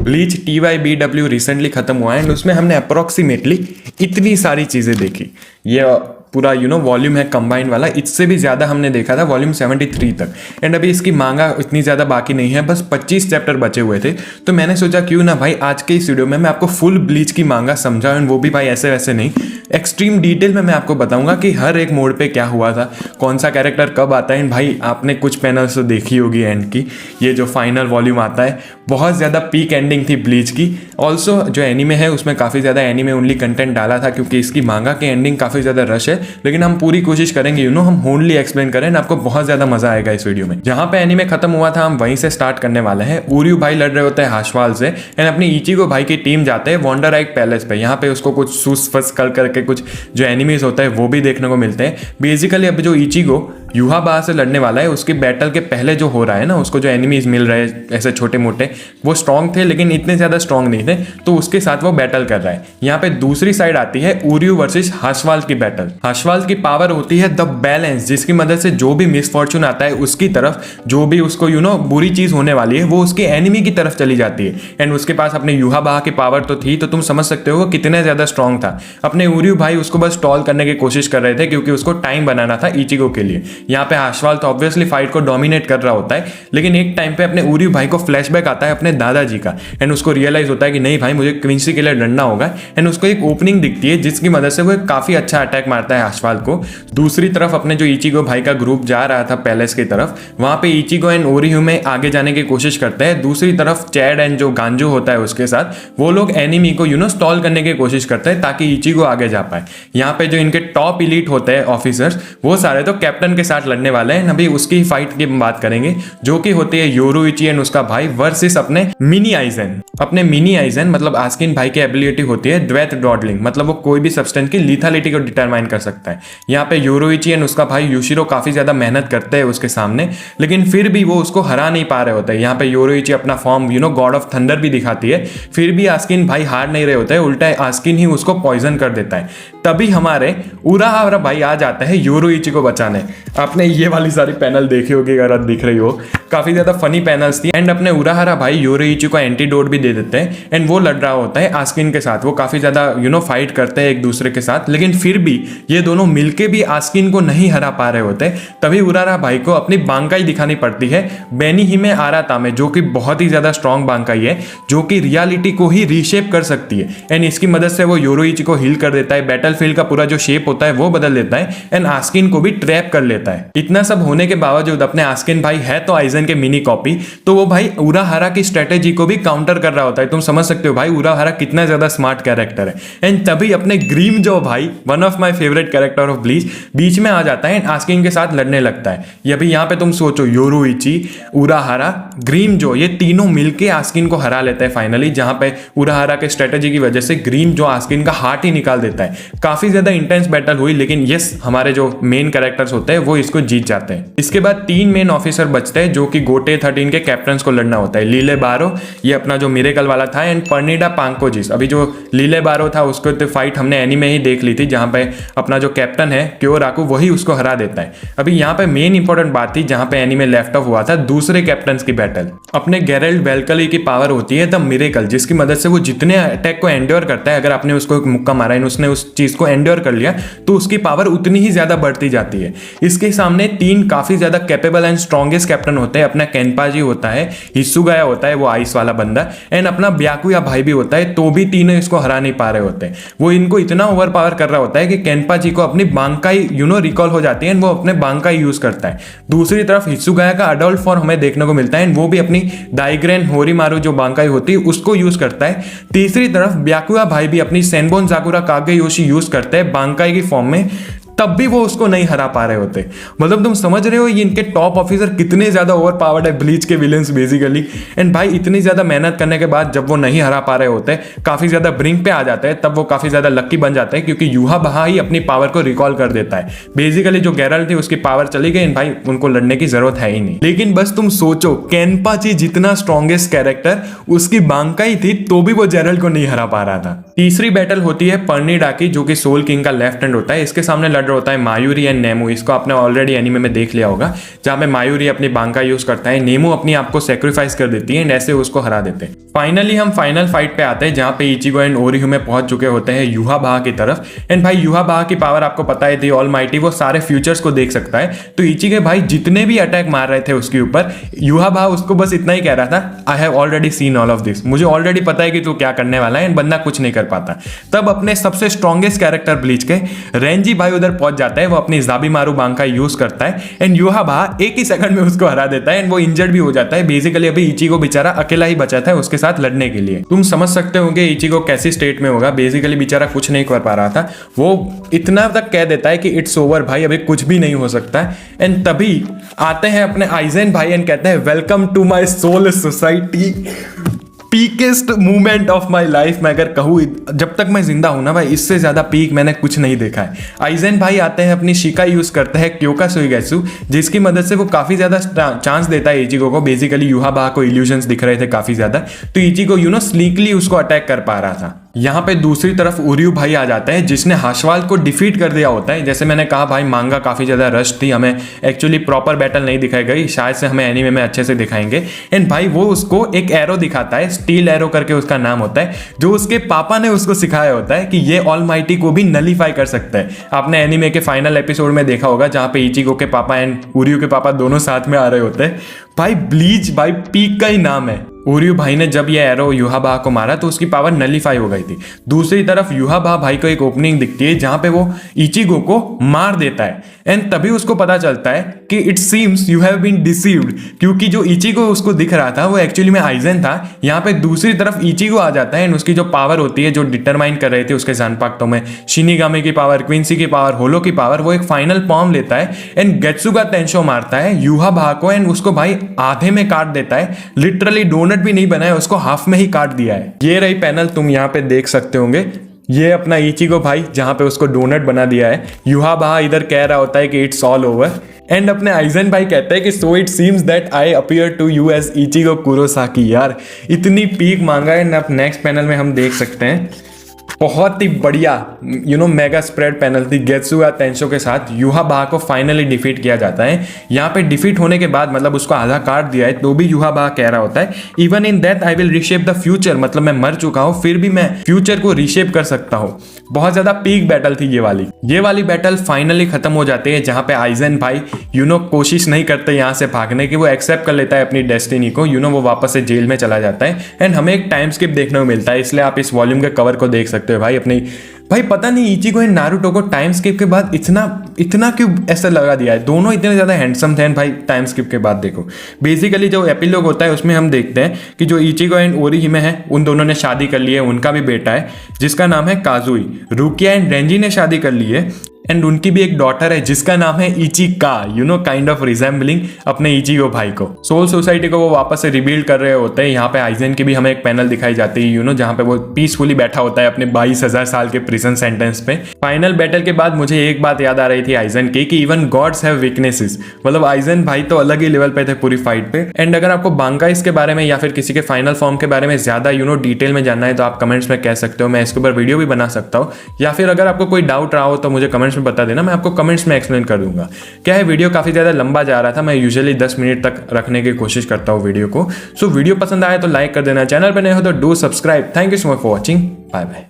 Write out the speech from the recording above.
Bleach TYBW recently खत्म हुआ है एंड उसमें हमने अप्रोक्सीमेटली इतनी सारी चीज़ें देखी। ये पूरा वॉल्यूम है कंबाइन वाला, इससे भी ज़्यादा हमने देखा था वॉल्यूम 73 तक। एंड अभी इसकी मांगा इतनी ज़्यादा बाकी नहीं है, बस 25 चैप्टर बचे हुए थे। तो मैंने सोचा क्यों ना भाई आज के इस वीडियो में मैं आपको फुल ब्लीच की मांगा समझाऊं, एंड वो भी भाई ऐसे वैसे नहीं, एक्सट्रीम डिटेल में मैं आपको बताऊंगा कि हर एक मोड पे क्या हुआ था, कौन सा कैरेक्टर कब आता है। एंड भाई आपने कुछ पैनल्स तो देखी होगी एंड की, ये जो फाइनल वॉल्यूम आता है बहुत ज़्यादा पीक एंडिंग थी ब्लीच की। ऑल्सो जो एनीमे है उसमें काफ़ी ज़्यादा एनीमे ओनली कंटेंट डाला था क्योंकि इसकी मांगा की एंडिंग काफ़ी ज़्यादा रश है, लेकिन हम पूरी कोशिश करेंगे हम ओनली एक्सप्लेन करें, आपको बहुत ज़्यादा मजा आएगा इस वीडियो में। जहाँ पे एनीमे खत्म हुआ था हम वहीं से स्टार्ट करने वाले हैं। उर्यू भाई लड़ रहे होते हैं हाशवाल से एंड अपनी इचिगो भाई की टीम जाते हैं वंडरआइक पैलेस पे। यहाँ पे उसको कुछ सूस फस कर करके कुछ जो एनिमीज होता है वो भी देखने को मिलते हैं। बेसिकली अब जो इचिगो युहाबा से लड़ने वाला है उसकी बैटल के पहले जो हो रहा है ना, उसको जो एनिमीज मिल रहे हैं ऐसे छोटे मोटे, वो स्ट्रॉन्ग थे लेकिन इतने ज़्यादा स्ट्रॉन्ग नहीं थे, तो उसके साथ वो बैटल कर रहा है। यहाँ पे दूसरी साइड आती है उर्यू वर्सेस हाशवाल की बैटल। हाशवाल की पावर होती है द बैलेंस, जिसकी मदद से जो भी मिसफॉर्चून आता है उसकी तरफ, जो भी उसको बुरी चीज होने वाली है वो उसके एनिमी की तरफ चली जाती है। एंड उसके पास अपने युहाबा की पावर तो थी, तो तुम समझ सकते हो वो कितने ज्यादा स्ट्रॉन्ग था। अपने उर्यू भाई उसको बस टॉल करने की कोशिश कर रहे थे क्योंकि उसको टाइम बनाना था इचिगो के लिए। यहाँ पे हाशवाल तो ऑब्वियसली फाइट को डोमिनेट कर रहा होता है, लेकिन एक टाइम पे अपने उर्यू भाई को फ्लैशबैक आता है अपने दादाजी का एंड उसको रियलाइज होता है कि नहीं भाई मुझे क्विंसी के लिए लड़ना होगा। एंड उसको एक ओपनिंग दिखती है जिसकी मदद से वो काफी अच्छा अटैक मारता है हाशवाल को। दूसरी तरफ अपने जो इचिगो भाई का ग्रुप जा रहा था पैलेस की तरफ, वहां पे इचिगो एंड ओरिह्यू में आगे जाने की कोशिश करते हैं। दूसरी तरफ चैड एंड जो गांजू होता है उसके साथ वो लोग एनिमी को स्टॉल करने की कोशिश करते हैं ताकि इचिगो आगे जा पाए। यहाँ पे जो इनके टॉप इलीट होते हैं ऑफिसर्स, वो सारे तो कैप्टन के साथ लड़ने वाले हैं। अभी उसकी फाइट की बात करेंगे जो कि होती है योरुइची एंड उसका भाई वर्सेस अपने मिनी आइजन। अपने मिनी आइजन मतलब आस्किन भाई की एबिलिटी होती है द्वैत डॉडलिंग, मतलब वो कोई भी सब्सटेंस की लीथालिटी को डिटरमाइन कर सकता है। यहाँ पे योरुइची एंड उसका भाई युशिरो काफी ज्यादा मेहनत करते हैं उसके सामने, लेकिन फिर भी वो उसको हरा नहीं पा रहे होते हैं। यहाँ पे योरुइची अपना फॉर्म गॉड ऑफ थंडर भी दिखाती है, फिर भी आस्किन भाई हार नहीं रहे होते हैं, उल्टा आस्किन ही उसको पॉइजन कर देता है। तभी हमारे उराहारा भाई आ जाता है योरुइची को बचाने। आपने ये वाली सारी पैनल देखी होगी अगर दिख रही हो, काफी ज्यादा फनी पैनल्स थी। एंड अपने उराहारा भाई योरुइची को एंटीडोट भी दे देते हैं एंड वो लड़ रहा होता है आस्किन के साथ। वो काफी ज्यादा फाइट करते हैं एक दूसरे के साथ, लेकिन फिर भी ये दोनों मिलके भी आस्किन को नहीं हरा पा रहे होते। तभी उराहारा भाई को अपनी बांकाई दिखानी पड़ती है बेनीहिमे आराता में, जो कि बहुत ही ज्यादा स्ट्रॉन्ग बांकाई है जो कि रियलिटी को ही रीशेप कर सकती है। एंड इसकी मदद से वो योरुइची को हील कर देता है, बैटलफील्ड का पूरा जो शेप होता है वो बदल देता है एंड आस्किन को भी ट्रैप कर लेता है। इतना सब होने के बावजूद अपने आस्किन भाई है तो आइजन के मिनी कॉपी, तो वो भाई उराहारा की स्ट्रेटेजी को भी काउंटर कर रहा होता है। तुम समझ सकते हो भाई उराहारा कितना ज्यादा स्मार्ट कैरेक्टर है। एंड तभी अपने ग्रीम जो भाई one of my favourite character of Bleach बीच में आ जाता है एंड आस्किन के साथ लड़ने लगता है। ये अभी यहाँ पे तुम सोचो योरुइची, उराहारा, ग्रीम जो, ये तीनों मिलके आस्किन को हरा लेते हैं फाइनली, जहां पे उराहारा के स्ट्रेटेजी की वजह से ग्रीम जो आस्किन का हार्ट ही निकाल देता है। काफी ज्यादा इंटेंस बैटल हुई, लेकिन यस हमारे जो मेन कैरेक्टर्स होते हैं वो इसको जीत जाते हैं। इसके बाद 3 मेन ऑफिसर बचते हैं जो कि गोटे 13 के कैप्टन को लड़ना होता है। लीले बारो, ये अपना जो मिरेकल वाला था, एंड पर्निडा पांकोजिस। अभी जो लीले बारो था उसको तो फाइट हमने एनीमे ही देख ली थी, जहां पे अपना जो कैप्टन है क्योराकू वही उसको हरा देता है। अभी यहाँ पे मेन इंपॉर्टेंट बात थी जहां पे एनीमे लेफ्ट ऑफ हुआ था, दूसरे कैप्टन की बैटल। अपने गेरल्ट वेलकली की पावर होती है द मिरेकल, जिसकी मदद से वो जितने अटैक को एंड्योर करता है, अगर आपने उसको एक मुक्का मारा है उसने उस चीज को एंड्योर कर लिया तो उसकी पावर उतनी ही ज्यादा बढ़ती जाती है। इसके सामने 3 काफी ज्यादा कैपेबल एंड स्ट्रॉन्गेस्ट कैप्टन होते हैं। अपना केनपाजी होता है, हिसुगाया होता है वो आइस वाला बंदा, एंड अपना ब्याकुया भाई भी होता है, तो भी तीनों इसको हरा नहीं पा रहे होते। वो इनको इतना ओवर पावर कर रहा होता है कि केनपाजी को अपनी बांकाई रिकॉल हो जाती है, वो अपने बांकाई यूज करता है। दूसरी तरफ हिसुगाया का अडल्ट फॉर्म हमें देखने को मिलता है, वो भी अपनी दाइग्रेन होरीमारू जो बांकाई होती है उसको यूज करता है। तीसरी तरफ ब्याकुया भाई भी अपनी सेनबोन जाकुरा कागेयोशी यूज करते हैं बांकाई की फॉर्म में, तब भी वो उसको नहीं हरा पा रहे होते। मतलब तुम समझ रहे हो ये इनके टॉप ऑफिसर कितने ज्यादा ओवर पावर्ड है ब्लीच के विलेंस बेसिकली। एंड भाई इतनी ज्यादा मेहनत करने के बाद जब वो नहीं हरा पा रहे होते, काफी ज्यादा ब्रिंक पे आ जाते हैं, तब वो काफी ज्यादा लक्की बन जाते हैं क्योंकि युहाबा ही अपनी पावर को रिकॉल कर देता है। बेसिकली जो गेरल्ट थी उसकी पावर चली गई, भाई उनको लड़ने की जरूरत है ही नहीं। लेकिन बस तुम सोचो केनपाची जितना स्ट्रॉन्गेस्ट कैरेक्टर, उसकी बांकाई थी तो भी वो जेरल्ट को नहीं हरा पा रहा था। तीसरी बैटल होती है पर्निडा की, जो कि सोल किंग का लेफ्ट हैंड होता है। इसके सामने लड़ कैरेक्टर होता है मायूरी एंड नेमो, इसको आपने ऑलरेडी एनीमे में देख लिया होगा, जहाँ पे मायूरी अपनी बांका यूज करता है, नेमो अपनी आप को सेक्रीफाइस कर देती है एंड ऐसे उसको हरा देते हैं। फाइनली हम फाइनल फाइट पे आते हैं जहाँ पे इचिगो एंड ओरिह्युमे पहुंच चुके होते हैं युहाबाहा की तरफ। एंड भाई युहाबाहा की पावर आपको पता है, दी ऑलमाइटी, वो सारे फ्यूचर्स को देख सकता है। तो इचिगे भाई जितने भी अटैक मार रहे थे उसके ऊपर, युहाबाहा उसको बस इतना ही कह रहा था, I have already seen all of this, मुझे ऑलरेडी पता है कि तू क्या करने वाला है, एंड बंदा कुछ नहीं कर पाता। तब अपने सबसे स्ट्रॉन्गेस्ट कैरेक्टर ब्लीच के रेंजी भाई उधर पहुंच जाता है, वो अपनी ज़ाबीमारू बांका यूज करता है एंड युहाबाहा एक ही सेकंड में उसको हरा देता है एंड वो इंजर्ड भी हो जाता है। बेसिकली अभी इचिगो बेचारा अकेला ही बचा था उसके साथ लड़ने के लिए। तुम समझ सकते होंगे इचिगो कैसी स्टेट में होगा, बेसिकली बेचारा कुछ नहीं कर पा रहा था, वो इतना तक कह देता है कि इट्स ओवर भाई, अभी कुछ भी नहीं हो सकता है। एंड तभी आते हैं अपने आइजेन भाई एंड कहते हैं welcome to my soul society, peakest movement of my life. मैं अगर कहूँ जब तक मैं जिंदा हूं ना भाई, इससे ज्यादा पीक मैंने कुछ नहीं देखा है। आइजेन भाई आते हैं, अपनी शिका यूज करते हैं क्योका सुइगेत्सु, जिसकी मदद से वो काफी ज्यादा चांस देता है इचिगो को। बेसिकली युहाबाहा को इल्यूजन्स दिख रहे थे काफी ज्यादा, तो इचिगो स्लीकली उसको अटैक कर पा रहा था। यहाँ पे दूसरी तरफ उर्यू भाई आ जाता है जिसने हाशवाल को डिफीट कर दिया होता है। जैसे मैंने कहा भाई, मांगा काफी ज्यादा रश थी, हमें एक्चुअली प्रॉपर बैटल नहीं दिखाई गई, शायद से हमें एनीमे में अच्छे से दिखाएंगे। एंड भाई वो उसको एक एरो दिखाता है, स्टील एरो करके उसका नाम होता है, जो उसके पापा ने उसको सिखाया होता है कि ये ऑलमाइटी को भी नलीफाई कर सकता है। आपने एनीमे के फाइनल एपिसोड में देखा होगा जहाँ पे इचिगो के पापा एंड उर्यू के पापा दोनों साथ में आ रहे होते हैं। भाई ब्लीच भाई पीक का ही नाम है। उर्यू भाई ने जब ये एरो युहाबाहा को मारा तो उसकी पावर नलीफाई हो गई थी। दूसरी तरफ युहाबाहा भाई को एक ओपनिंग दिखती है जहां पे वो इचिगो को मार देता है एंड तभी उसको पता चलता है कि it seems you have been deceived, क्योंकि जो इचिगो उसको दिख रहा था वो एक्चुअली में आइजेन था। यहाँ पे दूसरी तरफ इचिगो आ जाता है एंड उसकी जो पावर होती है, जो डिटरमाइन कर रहे थे उसके जानपाक्तों में, शिनिगामी की पावर, क्विंसी की पावर, होलो की पावर, वो एक फाइनल फॉर्म लेता है एंड गेत्सुगा टेंशो मारता है युहाबाहा को एंड उसको भाई आधे में काट देता है। लिटरली डोनट भी नहीं बनाया, उसको हाफ में ही काट दिया है। ये रही पैनल, तुम यहाँ पे देख सकते होंगे, ये अपना इचिगो भाई जहां पे उसको डोनट बना दिया है। युहाबाहा इधर कह रहा होता है कि इट्स ऑल ओवर एंड अपने आइजेन भाई कहते हैं कि so it seems that I appear to you as Ichigo Kurosaki. यार इतनी पीक मांगा है। अब नेक्स्ट पैनल में हम देख सकते हैं, बहुत ही बढ़िया मेगा स्प्रेड पैनल थी। गेत्सुगा टेंशो के साथ युहाबाहा को फाइनली डिफीट किया जाता है। यहाँ पे डिफीट होने के बाद मतलब उसको आधा काट दिया है, तो भी युहाबाहा कह रहा होता है even in death I will रिशेप the future, मतलब मैं मर चुका हूँ फिर भी मैं फ्यूचर को रिशेप कर सकता हूँ। बहुत ज्यादा पीक बैटल थी ये वाली बैटल फाइनली खत्म हो जाती है, जहाँ पे आइजेन भाई कोशिश नहीं करते यहाँ से भागने की, वो एक्सेप्ट कर लेता है अपनी डेस्टिनी को, वो वापस से जेल में चला जाता है एंड हमें एक टाइम स्किप देखने को मिलता है। इसलिए आप इस वॉल्यूम के कवर को देख सकते हो भाई। अपनी भाई पता नहीं इचिगो एंड नारुतो को टाइम स्किप के बाद इतना क्यों ऐसा लगा दिया है। दोनों इतने ज्यादा हैंडसम थे भाई टाइम स्किप के बाद। देखो बेसिकली जो एपिलॉग होता है उसमें हम देखते हैं कि जो इचिगो एंड ओरिहिमे है उन दोनों ने शादी कर ली है, उनका भी बेटा है जिसका नाम है काजुई। रुकिया एंड रेंजी ने शादी कर ली है एंड उनकी भी एक डॉटर है जिसका नाम है इचिका, काइंड ऑफ रिजेंबलिंग अपने इचिगो भाई को। सोल सोसाइटी को वो वापस से रिबिल्ड कर रहे होते हैं। यहाँ पे आइजेन की भी हमें एक पैनल दिखाई जाती है जहाँ पे वो पीसफुली बैठा होता है अपने 22,000 साल के प्रिजन सेंटेंस पे। फाइनल बैटल के बाद मुझे एक बात याद आ रही थी आइजेन की, कि इवन गॉड्स हैव वीकनेसेस। मतलब आइजेन भाई तो अलग ही लेवल पे थे पूरी फाइट पे। एंड अगर आपको बांकाइस के बारे में या फिर किसी के फाइनल फॉर्म के बारे में ज्यादा डिटेल में जानना है तो आप कमेंट्स में कह सकते हो, मैं इसके ऊपर वीडियो भी बना सकता हूँ। या फिर अगर आपको कोई डाउट रहा हो तो मुझे कमेंट्स में बता देना, मैं आपको कमेंट्स में एक्सप्लेन कर दूंगा। क्या है, वीडियो काफी ज्यादा लंबा जा रहा था, मैं यूजुअली 10 मिनट तक रखने की कोशिश करता हूँ वीडियो को। सो वीडियो पसंद आया तो लाइक कर देना, चैनल पर नए हो तो do subscribe. Thank you so much for watching, bye bye.